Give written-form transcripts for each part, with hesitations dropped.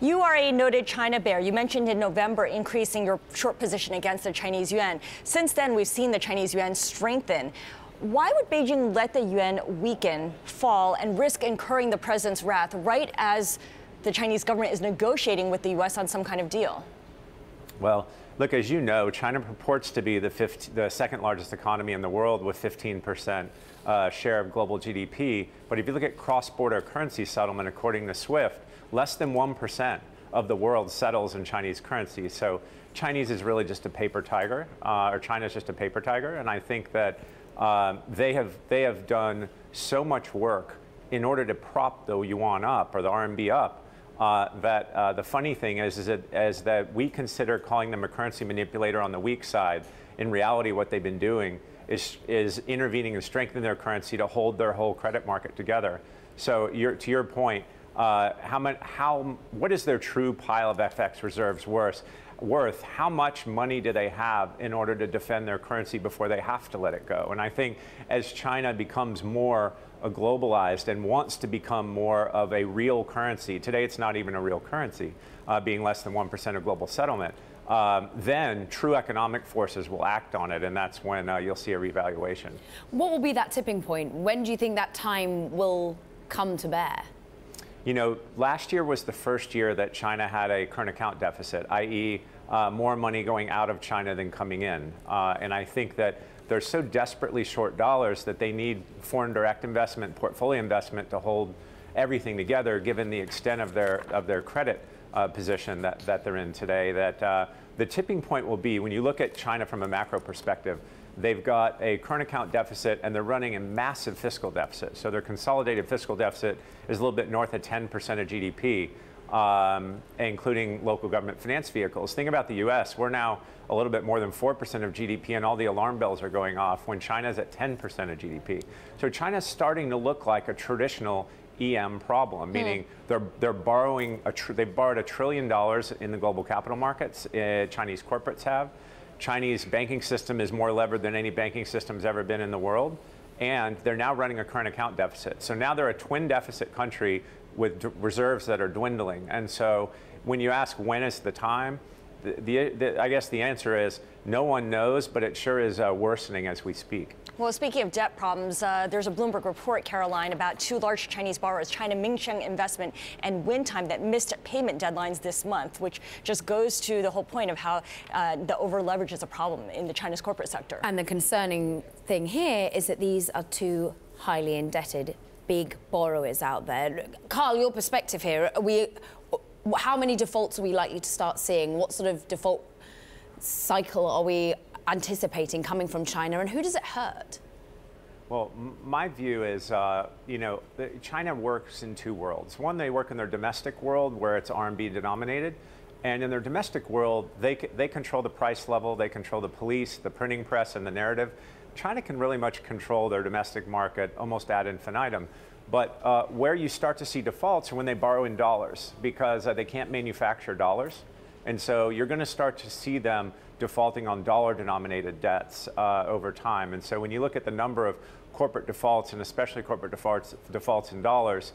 You are a noted China bear. You mentioned in November increasing your short position against the Chinese yuan. Since then, we've seen the Chinese yuan strengthen. Why would Beijing let the yuan weaken, fall, and risk incurring the president's wrath right as the Chinese government is negotiating with the U.S. on some kind of deal? Well, look, as you know, China purports to be the second largest economy in the world with 15% share of global GDP. But if you look at cross-border currency settlement, according to SWIFT, less than 1% of the world settles in Chinese currency. So Chinese is really just a paper tiger, or China is just a paper tiger. And I think that they have done so much work in order to prop the yuan up or the RMB up. That the funny thing is that we consider calling them a currency manipulator on the weak side. In reality, what they've been doing is intervening and strengthening their currency to hold their whole credit market together. So to your point, what is their true pile of FX reserves worth? How much money do they have in order to defend their currency before they have to let it go? And I think as China becomes more globalized and wants to become more of a real currency, today it's not even a real currency, being less than 1% of global settlement, then true economic forces will act on it, and that's when you'll see a revaluation. What will be that tipping point? When do you think that time will come to bear? You know, last year was the first year that China had a current account deficit, i.e. More money going out of China than coming in. And I think that they're so desperately short dollars that they need foreign direct investment, portfolio investment to hold everything together, given the extent of their credit position that they're in today. That the tipping point will be, when you look at China from a macro perspective, they've got a current account deficit and they're running a massive fiscal deficit. So their consolidated fiscal deficit is a little bit north of 10% of GDP, including local government finance vehicles. Think about the US. We're now a little bit more than 4% of GDP, and all the alarm bells are going off when China's at 10% of GDP. So China's starting to look like a traditional EM problem, meaning they're borrowing, they've borrowed $1 trillion in the global capital markets, Chinese corporates have. Chinese banking system is more levered than any banking system's ever been in the world, and they're now running a current account deficit. So now they're a twin deficit country with reserves that are dwindling. And so when you ask when is the time, I guess the answer is no one knows, but it sure is worsening as we speak. Well, speaking of debt problems, there's a Bloomberg report, Caroline, about two large Chinese borrowers, China Minsheng Investment and Wintime, that missed payment deadlines this month, which just goes to the whole point of how the over-leverage is a problem in the China's corporate sector. And the concerning thing here is that these are two highly indebted big borrowers out there. Kyle, your perspective here, how many defaults are we likely to start seeing? What sort of default cycle are we anticipating coming from China, and who does it hurt? Well, my view is, you know, China works in two worlds. One, they work in their domestic world where it's RMB denominated. And in their domestic world, they control the price level, they control the police, the printing press, and the narrative. China can really much control their domestic market almost ad infinitum. But where you start to see defaults are when they borrow in dollars, because they can't manufacture dollars. And so you're going to start to see them defaulting on dollar-denominated debts over time. And so when you look at the number of corporate defaults, and especially corporate defaults in dollars,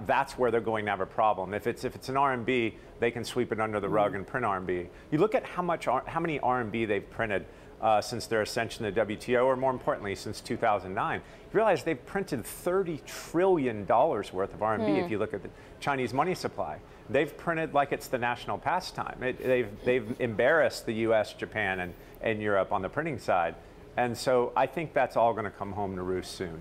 that's where they're going to have a problem. If it's an RMB, they can sweep it under the rug and print RMB. You look at how many RMB they've printed since their ascension to the WTO, or more importantly, since 2009. You realize they've printed $30 trillion worth of RMB if you look at the Chinese money supply. They've printed like it's the national pastime. They've embarrassed the US, Japan, and Europe on the printing side. And so I think that's all going to come home to roost soon.